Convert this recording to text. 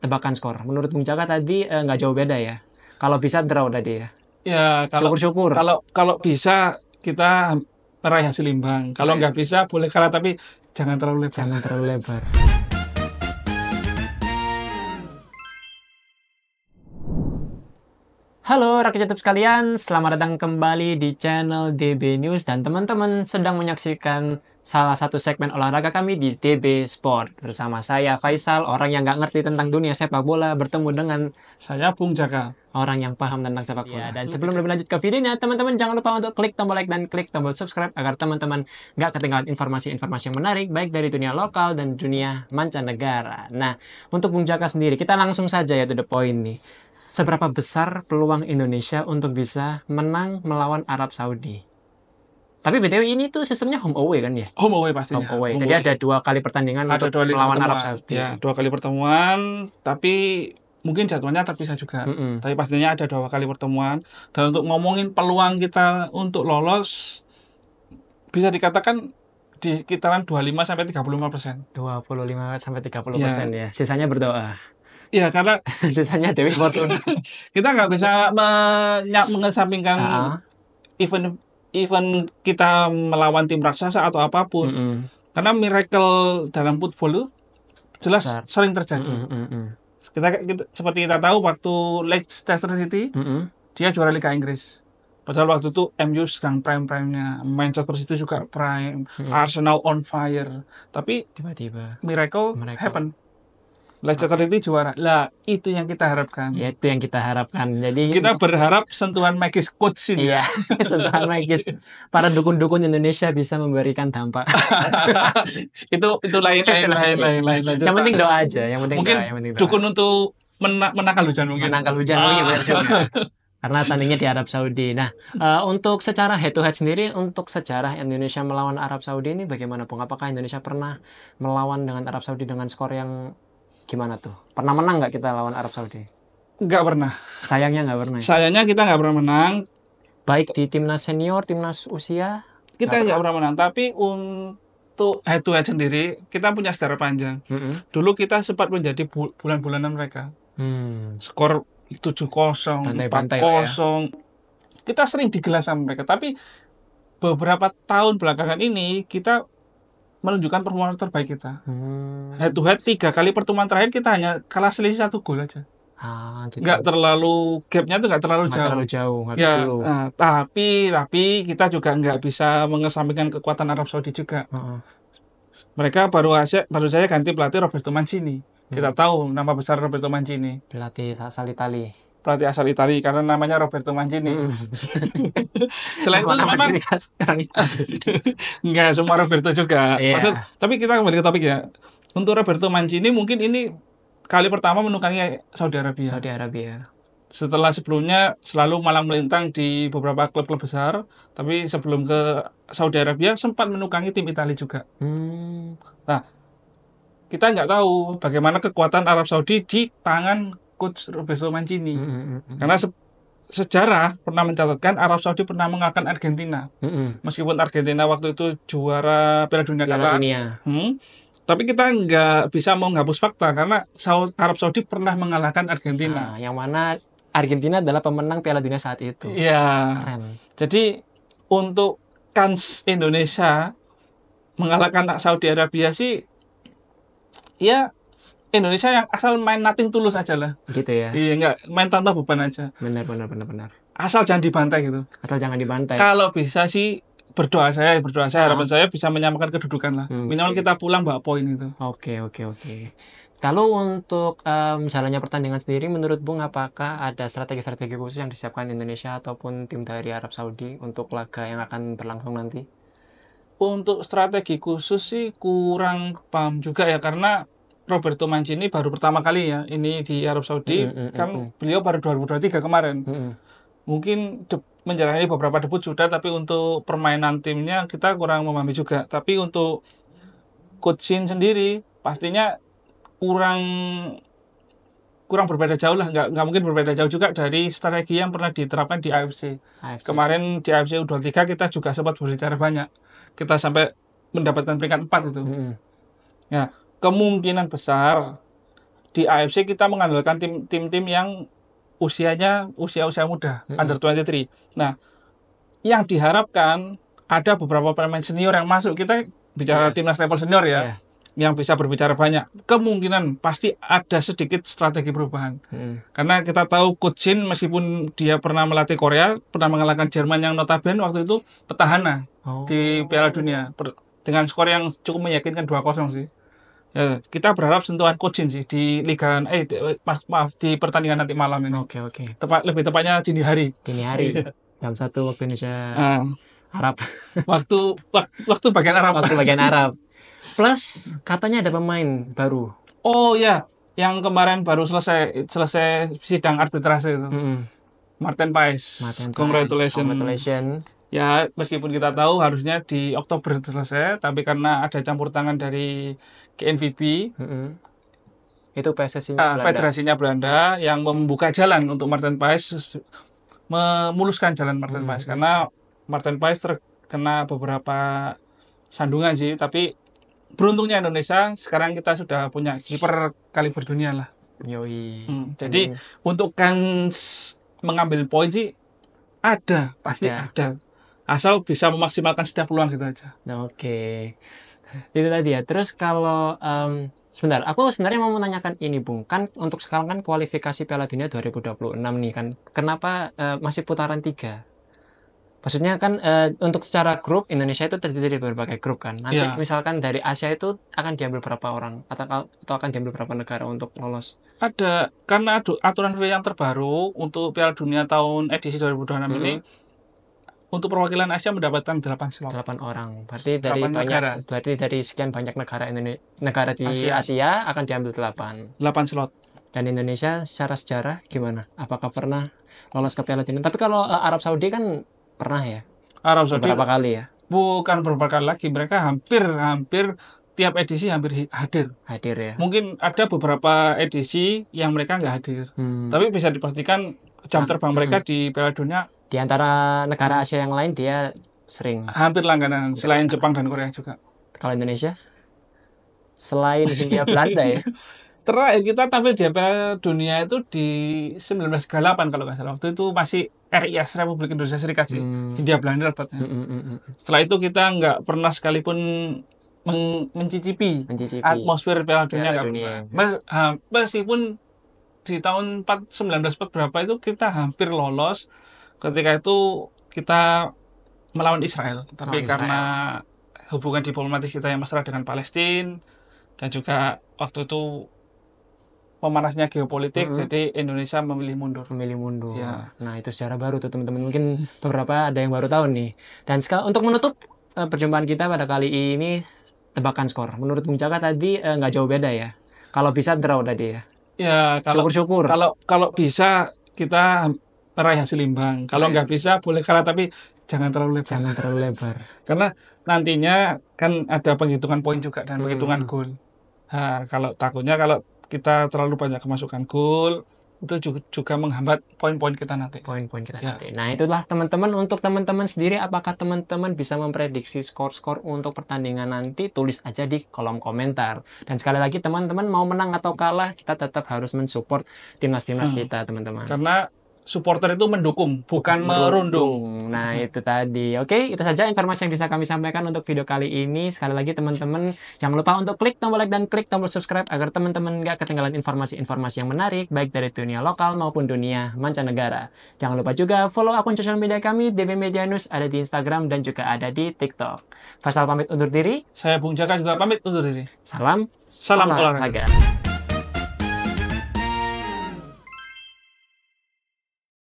tebakan skor. Menurut Bung Caka tadi nggak jauh beda ya. Kalau bisa draw tadi ya. Ya, kalau Syukur-syukur. kalau bisa kita meraih hasil imbang. Kalau nggak bisa boleh kalah tapi jangan terlalu lebar. Jangan terlalu lebar. Halo rakyat YouTube sekalian, selamat datang kembali di channel DB News dan teman-teman sedang menyaksikan salah satu segmen olahraga kami di DB Sport. Bersama saya Faisal, orang yang nggak ngerti tentang dunia sepak bola, bertemu dengan Saya Bung Jaka, orang yang paham tentang sepak bola. Dan sebelum lebih lanjut ke videonya, teman-teman jangan lupa untuk klik tombol like dan klik tombol subscribe agar teman-teman nggak ketinggalan informasi-informasi yang menarik baik dari dunia lokal dan dunia mancanegara. Nah, untuk Bung Jaka sendiri, kita langsung saja ya to the point nih. Seberapa besar peluang Indonesia untuk bisa menang melawan Arab Saudi? Tapi BTW ini tuh sistemnya home away kan ya? home away pastinya. Home away. Home Jadi away. ada 2 kali pertandingan Ada untuk 2 kali melawan Arab pertemuan. Saudi. Ya, 2 kali pertemuan, tapi mungkin jadwalnya terpisah juga. Tapi pastinya ada 2 kali pertemuan. Dan untuk ngomongin peluang kita untuk lolos, bisa dikatakan di sekitaran 25 sampai 35%. 25 sampai 30% ya. Sisanya berdoa. Iya, karena Sisanya Dewi Fortuna. kita nggak bisa mengesampingkan event kita melawan tim raksasa atau apapun. Karena miracle dalam football itu jelas Besar. sering terjadi. Kita seperti kita tahu waktu Leicester City dia juara Liga Inggris. Padahal waktu itu MU sedang prime-nya, Manchester City juga prime, Arsenal on fire. Tapi Tiba-tiba miracle happen. Leicester City juara. Lah, itu yang kita harapkan. ya itu yang kita harapkan. Jadi Kita berharap sentuhan magis coach ini. iya, sentuhan magis para dukun-dukun Indonesia bisa memberikan dampak. itu lain. Yang penting doa aja, yang penting Mungkin doa, yang penting doa. dukun untuk menangkal hujan mungkin. Menangkal hujan mungkin benar juga. Karena tandingnya di Arab Saudi. Nah, untuk secara head to head sendiri, untuk sejarah Indonesia melawan Arab Saudi ini bagaimana, Bung? Apakah Indonesia pernah melawan dengan Arab Saudi dengan skor yang gimana tuh? Pernah menang nggak kita lawan Arab Saudi? Nggak pernah. Sayangnya nggak pernah. Sayangnya kita nggak pernah menang. Baik di timnas senior, timnas usia, kita nggak pernah menang. Tapi untuk head to head sendiri, kita punya sejarah panjang. Dulu kita sempat menjadi bulan-bulanan mereka. Skor 7-0, 4-0. Kita sering digelas sama mereka. Tapi beberapa tahun belakangan ini kita menunjukkan performa terbaik kita. Head to head 3 kali pertemuan terakhir kita hanya kalah selisih 1 gol aja. Gitu. Nggak terlalu, gapnya tuh nggak terlalu jauh. Ya, tapi kita juga nggak bisa mengesampingkan kekuatan Arab Saudi juga. Mereka baru saja ganti pelatih Roberto Mancini. Kita tahu nama besar Roberto Mancini. Pelatih asal Italia. Pelatih asal Italia karena namanya Roberto Mancini. Selain itu memang nggak semua Roberto juga. Tapi kita kembali ke topik ya. Untuk Roberto Mancini mungkin ini kali pertama menukangi Saudi Arabia. Sebelumnya selalu malang melintang di beberapa klub-klub besar, tapi sebelum ke Saudi Arabia sempat menukangi tim Italia juga. Nah, kita nggak tahu bagaimana kekuatan Arab Saudi di tangan coach Roberto Mancini. Karena sejarah pernah mencatatkan Arab Saudi pernah mengalahkan Argentina. Meskipun Argentina waktu itu juara Piala Dunia. Tapi kita nggak bisa menghapus fakta karena Arab Saudi pernah mengalahkan Argentina. Yang mana Argentina adalah pemenang Piala Dunia saat itu. Iya. Jadi untuk kans Indonesia mengalahkan Saudi Arabia sih, ya Indonesia yang asal main nothing tulus aja lah. Gitu ya. Iya, nggak main tanpa beban aja. Benar. Asal jangan dibantai gitu. Asal jangan dibantai. Kalau bisa sih berdoa saya harapan saya bisa menyamakan kedudukan lah. Minimal kita pulang bawa poin itu. Oke. Kalau untuk jalannya pertandingan sendiri, menurut Bung apakah ada strategi khusus yang disiapkan Indonesia ataupun tim dari Arab Saudi untuk laga yang akan berlangsung nanti? Untuk strategi khusus sih kurang paham juga ya, karena Roberto Mancini baru pertama kali ya ini di Arab Saudi. Kan beliau baru 2023 kemarin. Mungkin menjalani beberapa debut sudah, tapi untuk permainan timnya kita kurang memahami juga. Tapi untuk coaching sendiri pastinya kurang berbeda jauh lah, nggak mungkin berbeda jauh juga dari strategi yang pernah diterapkan di AFC. Kemarin di AFC U23 kita juga sempat berbicara banyak, kita sampai mendapatkan peringkat 4 itu. Ya, kemungkinan besar di AFC kita mengandalkan tim-tim yang usia muda, under 23. Nah, yang diharapkan ada beberapa pemain senior yang masuk. Kita bicara timnas level senior ya, yang bisa berbicara banyak. Kemungkinan pasti ada sedikit strategi perubahan. Karena kita tahu Coach Shin meskipun dia pernah melatih Korea, pernah mengalahkan Jerman yang notabene waktu itu petahana di Piala Dunia dengan skor yang cukup meyakinkan 2-0 sih. Ya, kita berharap sentuhan Coach Shin sih di Liga di pertandingan nanti malam ini. Oke. Lebih tepatnya dini hari. Jam 1 waktu Indonesia Arab. waktu bagian Arab. Waktu bagian Arab. Plus katanya ada pemain baru. Oh ya, yang kemarin baru selesai sidang arbitrase itu. Martin Paes. Congratulations. Ya, meskipun kita tahu harusnya di Oktober selesai, tapi karena ada campur tangan dari KNVB, itu PSSI-nya Federasinya Belanda yang membuka jalan untuk Martin Paes, memuluskan jalan Martin Paes, karena Martin Paes terkena beberapa sandungan sih, tapi beruntungnya Indonesia sekarang kita sudah punya kiper kaliber dunia lah. Yoi. Jadi untuk kans mengambil poin sih pasti ada. Asal bisa memaksimalkan setiap peluang gitu aja. Oke. Itu tadi ya. Terus kalau sebentar, aku sebenarnya mau menanyakan ini, Bung. Kan untuk sekarang kan kualifikasi Piala Dunia 2026 nih kan. Kenapa masih putaran 3? Maksudnya kan untuk secara grup Indonesia itu terdiri dari berbagai grup kan. Nanti misalkan dari Asia itu akan diambil berapa orang atau akan diambil berapa negara untuk lolos? Ada, karena aturan FIFA yang terbaru untuk Piala Dunia tahun edisi 2026 ini, untuk perwakilan Asia mendapatkan 8 slot. 8 orang. Berarti dari sekian banyak negara di Asia akan diambil 8 slot. Dan Indonesia secara sejarah gimana? Apakah pernah lolos ke Piala Dunia? Tapi kalau Arab Saudi kan pernah ya? Arab Saudi beberapa kali ya? Bukan beberapa kali lagi, mereka hampir tiap edisi hampir hadir. Hadir ya. Mungkin ada beberapa edisi yang mereka nggak hadir. Tapi bisa dipastikan jam terbang mereka di Piala Dunia di antara negara Asia yang lain dia sering. Hampir langganan, selain Jepang dan Korea juga. Kalau Indonesia? Selain Hindia Belanda ya? Terakhir kita tampil di Piala Dunia itu di 1998 kalau nggak salah. Waktu itu masih RIS, Republik Indonesia Serikat sih. Hindia Belanda dapatnya. Setelah itu kita nggak pernah sekalipun mencicipi atmosfer Piala Dunia. Meskipun di tahun 1940 berapa itu kita hampir lolos. Ketika itu kita melawan Israel. Tapi karena hubungan diplomatis kita yang mesra dengan Palestina dan juga waktu itu memanasnya geopolitik, jadi Indonesia memilih mundur. Ya. Nah, itu sejarah baru tuh teman-teman. Mungkin beberapa ada yang baru tahu nih. Dan untuk menutup perjumpaan kita pada kali ini, tebakan skor. Menurut Bung Caka tadi nggak jauh beda ya. Kalau bisa draw tadi ya. Ya, syukur-syukur. Kalau bisa kita meraih hasil imbang. Kalau nggak bisa boleh kalah, tapi jangan terlalu lebar. Karena nantinya kan ada penghitungan poin juga dan penghitungan gol. Nah, kalau kita terlalu banyak kemasukan gol, itu juga menghambat poin-poin kita nanti. Nah, itulah teman-teman. Untuk teman-teman sendiri, apakah teman-teman bisa memprediksi skor-skor untuk pertandingan nanti? Tulis aja di kolom komentar. Dan sekali lagi teman-teman, mau menang atau kalah, kita tetap harus mensupport timnas-timnas kita, teman-teman. Karena supporter itu mendukung, bukan merundung. Nah, itu tadi. Oke, itu saja informasi yang bisa kami sampaikan untuk video kali ini. Sekali lagi teman-teman, jangan lupa untuk klik tombol like dan klik tombol subscribe agar teman-teman nggak ketinggalan informasi-informasi yang menarik, baik dari dunia lokal maupun dunia mancanegara. Jangan lupa juga follow akun sosial media kami, DB Media News, ada di Instagram dan juga ada di TikTok. Faisal pamit undur diri. Saya Bung Caka juga pamit undur diri. Salam olahraga.